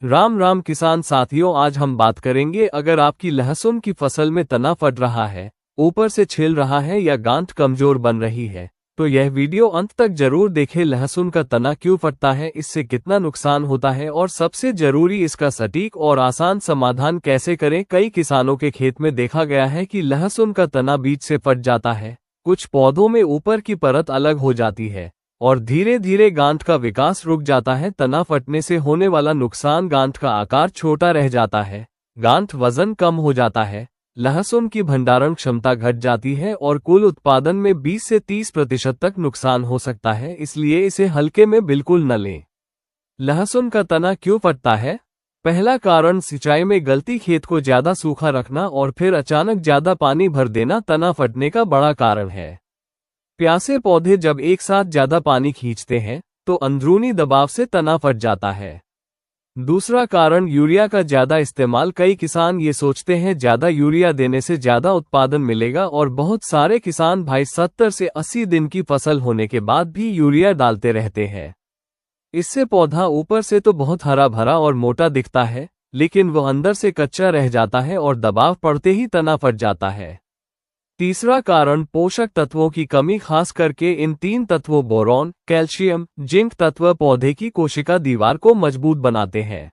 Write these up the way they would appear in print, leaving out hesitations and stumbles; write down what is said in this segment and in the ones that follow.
राम राम किसान साथियों, आज हम बात करेंगे अगर आपकी लहसुन की फसल में तना फट रहा है, ऊपर से छिल रहा है या गांठ कमजोर बन रही है, तो यह वीडियो अंत तक जरूर देखें। लहसुन का तना क्यों फटता है, इससे कितना नुकसान होता है और सबसे जरूरी इसका सटीक और आसान समाधान कैसे करें। कई किसानों के खेत में देखा गया है कि लहसुन का तना बीज से फट जाता है, कुछ पौधों में ऊपर की परत अलग हो जाती है और धीरे धीरे गांठ का विकास रुक जाता है। तना फटने से होने वाला नुकसान: गांठ का आकार छोटा रह जाता है, गांठ वजन कम हो जाता है, लहसुन की भंडारण क्षमता घट जाती है और कुल उत्पादन में 20 से 30% तक नुकसान हो सकता है, इसलिए इसे हल्के में बिल्कुल न लें। लहसुन का तना क्यों फटता है? पहला कारण सिंचाई में गलती, खेत को ज्यादा सूखा रखना और फिर अचानक ज्यादा पानी भर देना तना फटने का बड़ा कारण है। प्यासे पौधे जब एक साथ ज्यादा पानी खींचते हैं तो अंदरूनी दबाव से तना फट जाता है। दूसरा कारण यूरिया का ज्यादा इस्तेमाल। कई किसान ये सोचते हैं ज्यादा यूरिया देने से ज्यादा उत्पादन मिलेगा और बहुत सारे किसान भाई 70 से 80 दिन की फसल होने के बाद भी यूरिया डालते रहते हैं। इससे पौधा ऊपर से तो बहुत हरा भरा और मोटा दिखता है, लेकिन वो अंदर से कच्चा रह जाता है और दबाव पड़ते ही तना फट जाता है। तीसरा कारण पोषक तत्वों की कमी, खास करके इन 3 तत्वों बोरॉन, कैल्शियम, जिंक तत्व पौधे की कोशिका दीवार को मजबूत बनाते हैं।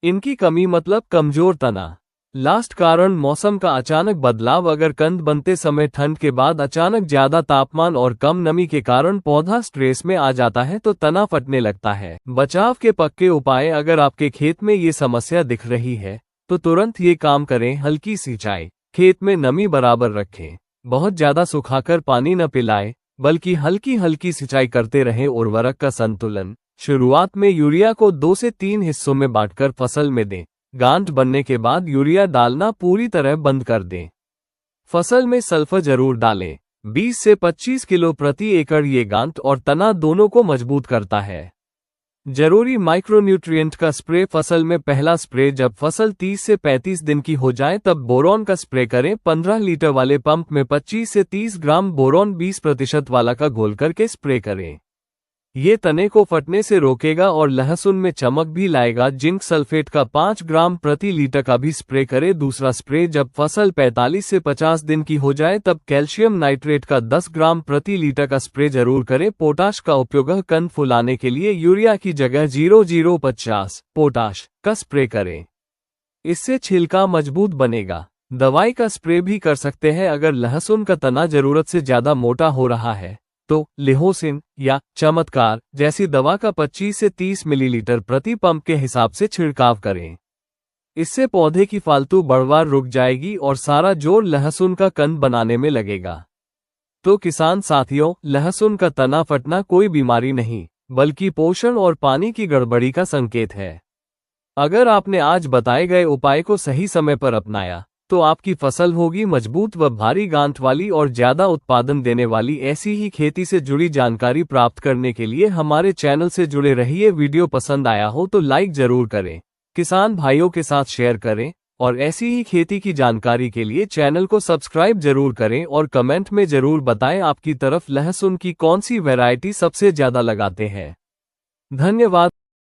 इनकी कमी मतलब कमजोर तना। लास्ट कारण मौसम का अचानक बदलाव। अगर कंद बनते समय ठंड के बाद अचानक ज्यादा तापमान और कम नमी के कारण पौधा स्ट्रेस में आ जाता है तो तना फटने लगता है। बचाव के पक्के उपाय: अगर आपके खेत में ये समस्या दिख रही है तो तुरंत ये काम करें। हल्की सिंचाई, खेत में नमी बराबर रखें, बहुत ज्यादा सुखाकर पानी न पिलाएं, बल्कि हल्की हल्की सिंचाई करते रहें। उर्वरक का संतुलन: शुरुआत में यूरिया को 2 से 3 हिस्सों में बांटकर फसल में दें, गांठ बनने के बाद यूरिया डालना पूरी तरह बंद कर दें। फसल में सल्फर जरूर डालें, 20 से 25 किलो प्रति एकड़। ये गांठ और तना दोनों को मजबूत करता है। जरूरी माइक्रोन्यूट्रिएंट का स्प्रे: फसल में पहला स्प्रे जब फसल 30 से 35 दिन की हो जाए तब बोरॉन का स्प्रे करें। 15 लीटर वाले पंप में 25 से 30 ग्राम बोरॉन 20% वाला का घोल करके स्प्रे करें। ये तने को फटने से रोकेगा और लहसुन में चमक भी लाएगा। जिंक सल्फेट का 5 ग्राम प्रति लीटर का भी स्प्रे करें। दूसरा स्प्रे जब फसल 45 से 50 दिन की हो जाए तब कैल्शियम नाइट्रेट का 10 ग्राम प्रति लीटर का स्प्रे जरूर करें। पोटाश का उपयोग: कंद फुलाने के लिए यूरिया की जगह 0050 पोटाश का स्प्रे करें, इससे छिलका मजबूत बनेगा। दवाई का स्प्रे भी कर सकते हैं अगर लहसुन का तना जरूरत से ज्यादा मोटा हो रहा है तो लिहोसिन या चमत्कार जैसी दवा का 25 से 30 मिलीलीटर प्रति पंप के हिसाब से छिड़काव करें। इससे पौधे की फालतू बढ़वार रुक जाएगी और सारा जोर लहसुन का कंद बनाने में लगेगा। तो किसान साथियों, लहसुन का तना फटना कोई बीमारी नहीं, बल्कि पोषण और पानी की गड़बड़ी का संकेत है। अगर आपने आज बताए गए उपाय को सही समय पर अपनाया तो आपकी फसल होगी मजबूत व भारी गांठ वाली और ज्यादा उत्पादन देने वाली। ऐसी ही खेती से जुड़ी जानकारी प्राप्त करने के लिए हमारे चैनल से जुड़े रहिए। वीडियो पसंद आया हो तो लाइक जरूर करें, किसान भाइयों के साथ शेयर करें और ऐसी ही खेती की जानकारी के लिए चैनल को सब्सक्राइब जरूर करें और कमेंट में जरूर बताएं आपकी तरफ लहसुन की कौन सी वैरायटी सबसे ज्यादा लगाते हैं। धन्यवाद।